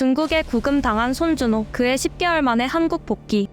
중국에 구금당한 손준호, 그의 10개월 만에 한국 복귀.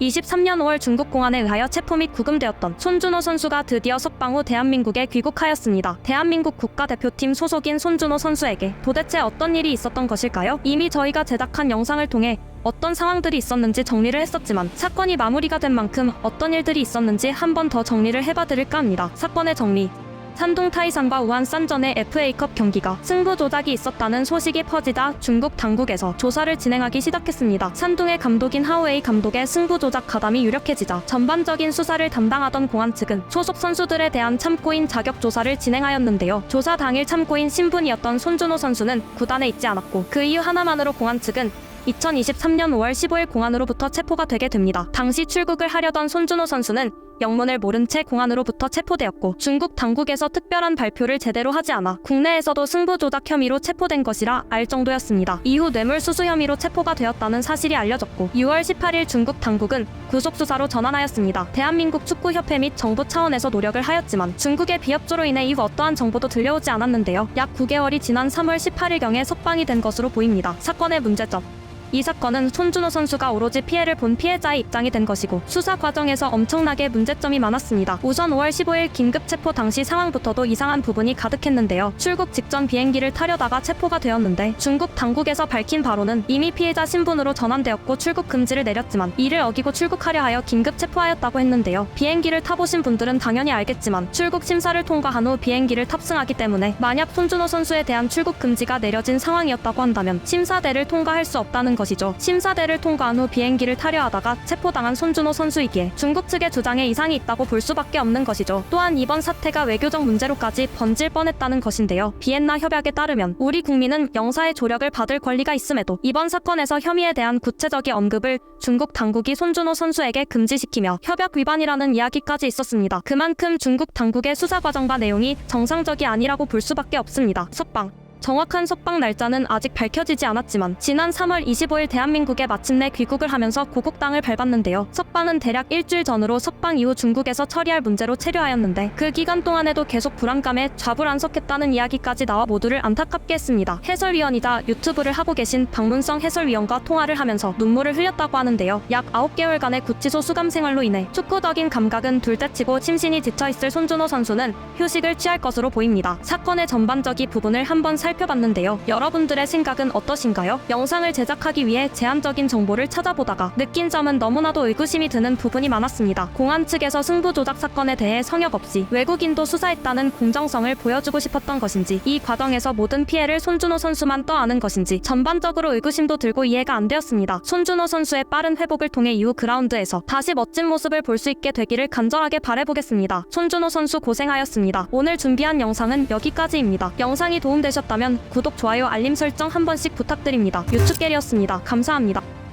23년 5월 중국 공안에 의하여 체포 및 구금되었던 손준호 선수가 드디어 석방 후 대한민국에 귀국하였습니다. 대한민국 국가대표팀 소속인 손준호 선수에게 도대체 어떤 일이 있었던 것일까요? 이미 저희가 제작한 영상을 통해 어떤 상황들이 있었는지 정리를 했었지만 사건이 마무리가 된 만큼 어떤 일들이 있었는지 한 번 더 정리를 해봐드릴까 합니다. 사건의 정리. 산둥 타이산과 우한 산전의 FA컵 경기가 승부 조작이 있었다는 소식이 퍼지자 중국 당국에서 조사를 진행하기 시작했습니다. 산둥의 감독인 하오웨이 감독의 승부 조작 가담이 유력해지자 전반적인 수사를 담당하던 공안 측은 소속 선수들에 대한 참고인 자격 조사를 진행하였는데요. 조사 당일 참고인 신분이었던 손준호 선수는 구단에 있지 않았고 그 이유 하나만으로 공안 측은 2023년 5월 15일 공안으로부터 체포가 되게 됩니다. 당시 출국을 하려던 손준호 선수는 영문을 모른 채 공안으로부터 체포되었고 중국 당국에서 특별한 발표를 제대로 하지 않아 국내에서도 승부 조작 혐의로 체포된 것이라 알 정도였습니다. 이후 뇌물수수 혐의로 체포가 되었다는 사실이 알려졌고 6월 18일 중국 당국은 구속수사로 전환하였습니다. 대한민국 축구협회 및 정부 차원에서 노력을 하였지만 중국의 비협조로 인해 이후 어떠한 정보도 들려오지 않았는데요. 약 9개월이 지난 3월 18일경에 석방이 된 것으로 보입니다. 사건의 문제점. 이 사건은 손준호 선수가 오로지 피해를 본 피해자의 입장이 된 것이고 수사 과정에서 엄청나게 문제점이 많았습니다. 우선 5월 15일 긴급 체포 당시 상황부터도 이상한 부분이 가득했는데요. 출국 직전 비행기를 타려다가 체포가 되었는데 중국 당국에서 밝힌 바로는 이미 피해자 신분으로 전환되었고 출국 금지를 내렸지만 이를 어기고 출국하려 하여 긴급 체포하였다고 했는데요. 비행기를 타보신 분들은 당연히 알겠지만 출국 심사를 통과한 후 비행기를 탑승하기 때문에 만약 손준호 선수에 대한 출국 금지가 내려진 상황이었다고 한다면 심사대를 통과할 수 없다는 것이죠. 심사대를 통과한 후 비행기를 타려 하다가 체포당한 손준호 선수이기에 중국 측의 주장에 이상이 있다고 볼 수밖에 없는 것이죠. 또한 이번 사태가 외교적 문제로까지 번질 뻔했다는 것인데요. 비엔나 협약에 따르면 우리 국민은 영사의 조력을 받을 권리가 있음에도 이번 사건에서 혐의에 대한 구체적인 언급을 중국 당국이 손준호 선수에게 금지시키며 협약 위반이라는 이야기까지 있었습니다. 그만큼 중국 당국의 수사 과정과 내용이 정상적이 아니라고 볼 수밖에 없습니다. 석방. 정확한 석방 날짜는 아직 밝혀지지 않았지만 지난 3월 25일 대한민국에 마침내 귀국을 하면서 고국 땅을 밟았는데요. 석방은 대략 일주일 전으로 석방 이후 중국에서 처리할 문제로 체류하였는데 그 기간 동안에도 계속 불안감에 좌불안석했다는 이야기까지 나와 모두를 안타깝게 했습니다. 해설위원이자 유튜브를 하고 계신 박문성 해설위원과 통화를 하면서 눈물을 흘렸다고 하는데요. 약 9개월간의 구치소 수감 생활로 인해 축구적인 감각은 둘째치고 심신이 지쳐있을 손준호 선수는 휴식을 취할 것으로 보입니다. 사건의 전반적인 부분을 한번 살펴봤는데요. 여러분들의 생각은 어떠신가요? 영상을 제작하기 위해 제한적인 정보를 찾아보다가 느낀 점은 너무나도 의구심이 드는 부분이 많았습니다. 공안 측에서 승부 조작 사건에 대해 성역 없이 외국인도 수사했다는 공정성을 보여주고 싶었던 것인지 이 과정에서 모든 피해를 손준호 선수만 떠안은 것인지 전반적으로 의구심도 들고 이해가 안 되었습니다. 손준호 선수의 빠른 회복을 통해 이후 그라운드에서 다시 멋진 모습을 볼 수 있게 되기를 간절하게 바라보겠습니다. 손준호 선수 고생하였습니다. 오늘 준비한 영상은 여기까지입니다. 영상이 도움되셨다면 구독, 좋아요, 알림 설정 한 번씩 부탁드립니다. 유튜게리였습니다. 감사합니다.